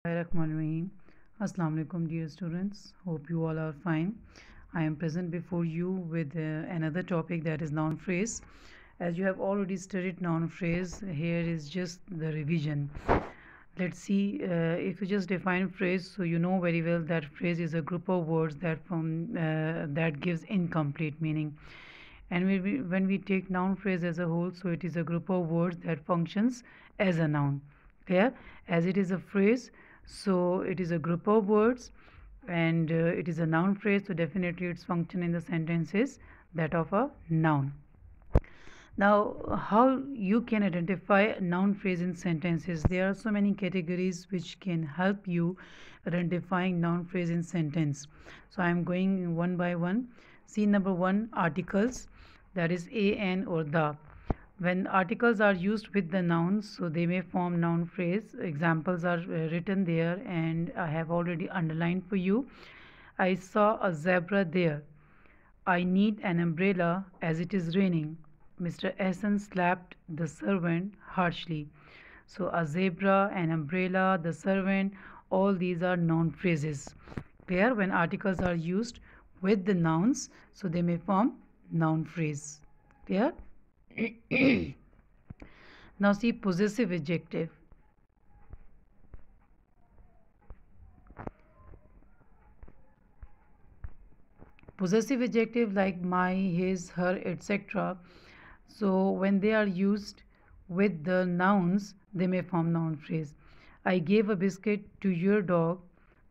Bismillahirrahmanirrahim. Assalamu alaikum, dear students. Hope you all are fine. I am present before you with another topic, that is noun phrase. As you have already studied noun phrase, here is just the revision. Let's see, if you just define phrase, so you know very well that phrase is a group of words that gives incomplete meaning. And when we take noun phrase as a whole, so it is a group of words that functions as a noun. Clear? As it is a phrase, so it is a group of words, and it is a noun phrase, so definitely its function in the sentence is that of a noun. Now, how you can identify a noun phrase in sentences? There are so many categories which can help you identifying noun phrase in sentence. So I am going one by one. See, number one, articles, that is a, an, or the. When articles are used with the nouns, so they may form noun phrase. Examples are written there, and I have already underlined for you. I saw a zebra there. I need an umbrella as it is raining. Mr. Essen slapped the servant harshly. So a zebra, an umbrella, the servant, all these are noun phrases. Clear? When articles are used with the nouns, so they may form noun phrase. Clear? Now see, possessive adjective. Possessive adjective like my, his, her, etc. So when they are used with the nouns, they may form noun phrase. I gave a biscuit to your dog.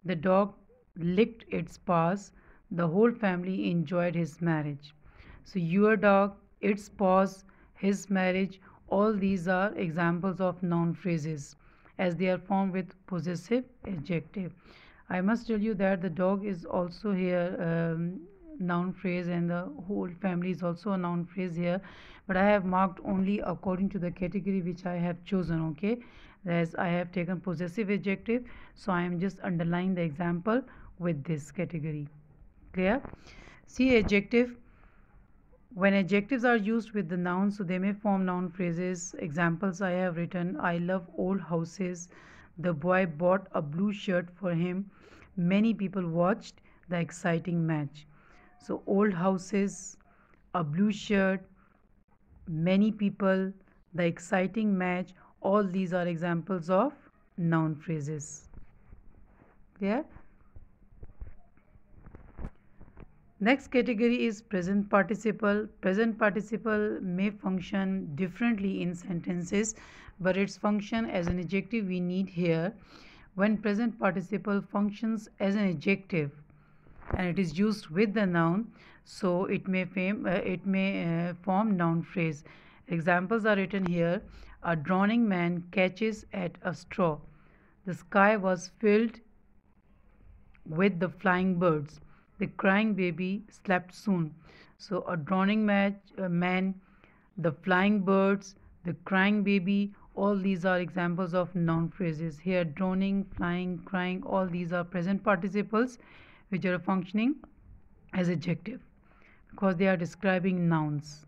The dog licked its paws. The whole family enjoyed his marriage. So your dog, its paws, his marriage, all these are examples of noun phrases as they are formed with possessive adjective. I must tell you that the dog is also here noun phrase, and the whole family is also a noun phrase here, but I have marked only according to the category which I have chosen. Okay, as I have taken possessive adjective, so I am just underlining the example with this category. Clear? See, adjective. When adjectives are used with the nouns, so they may form noun phrases. Examples I have written: I love old houses. The boy bought a blue shirt for him. Many people watched the exciting match. So old houses, a blue shirt, many people, the exciting match, all these are examples of noun phrases. Clear? Next category is present participle. Present participle may function differently in sentences, but its function as an adjective we need here. When present participle functions as an adjective and it is used with the noun, so it may form noun phrase. Examples are written here: a drowning man catches at a straw. The sky was filled with the flying birds. The crying baby slept soon. So a drowning man, the flying birds, the crying baby, all these are examples of noun phrases. Here drowning, flying, crying, all these are present participles which are functioning as adjective because they are describing nouns.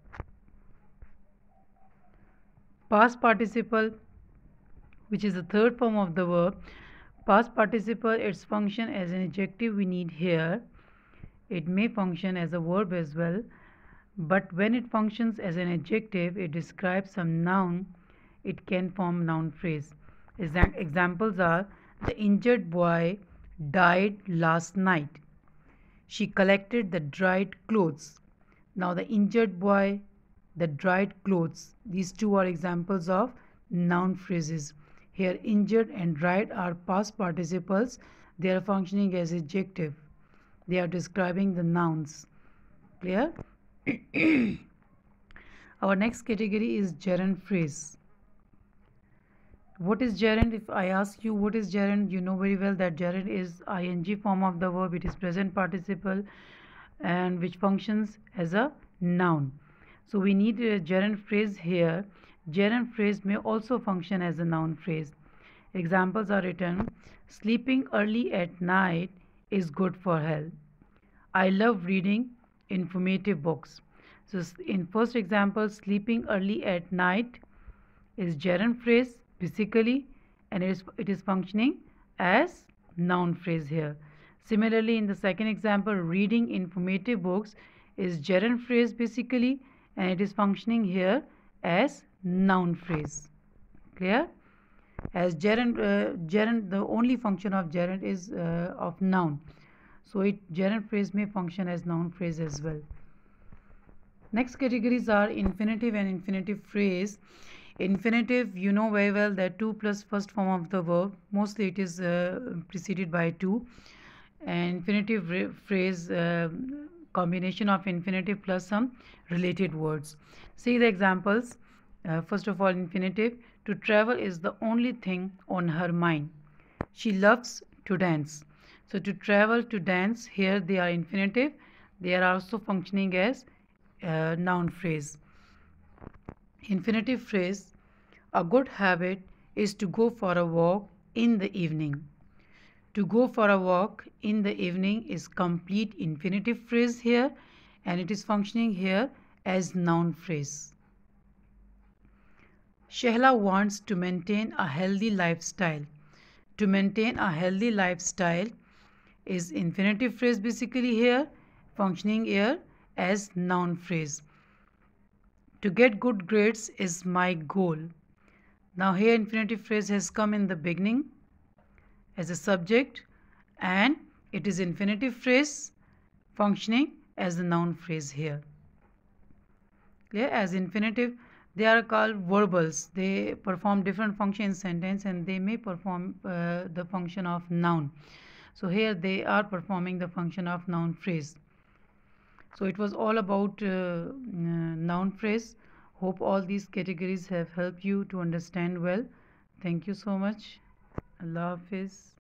Past participle, which is the third form of the verb. Past participle, its function as an adjective we need here. It may function as a verb as well, but when it functions as an adjective, it describes some noun, it can form noun phrase. Examples are: the injured boy died last night. She collected the dried clothes. Now the injured boy, the dried clothes, these two are examples of noun phrases. Here injured and dried are past participles. They are functioning as adjective. They are describing the nouns. Clear? Our next category is gerund phrase. What is gerund? If I ask you what is gerund, you know very well that gerund is ing form of the verb. It is present participle and which functions as a noun. So we need a gerund phrase here. Gerund phrase may also function as a noun phrase. Examples are written: sleeping early at night is good for health. I love reading informative books. So in first example, sleeping early at night is gerund phrase basically, and it is functioning as noun phrase here. Similarly, in the second example, reading informative books is gerund phrase basically, and it is functioning here as noun phrase. Clear? As gerund, the only function of gerund is of noun, so gerund phrase may function as noun phrase as well. Next categories are infinitive and infinitive phrase. Infinitive, you know very well that to plus first form of the verb, mostly it is preceded by to. And infinitive phrase, combination of infinitive plus some related words. See the examples. First of all, infinitive, to travel is the only thing on her mind. She loves to dance. So to travel, to dance, here they are infinitive. They are also functioning as noun phrase. Infinitive phrase, a good habit is to go for a walk in the evening. To go for a walk in the evening is complete infinitive phrase here, and it is functioning here as noun phrase. Shehla wants to maintain a healthy lifestyle. To maintain a healthy lifestyle is infinitive phrase basically here, functioning here as noun phrase. To get good grades is my goal. Now here infinitive phrase has come in the beginning as a subject, and it is infinitive phrase functioning as the noun phrase here. Clear? As infinitive, they are called verbals. They perform different function in sentence, and they may perform the function of noun. So here they are performing the function of noun phrase. So it was all about noun phrase. Hope all these categories have helped you to understand well. Thank you so much. Allah Hafiz.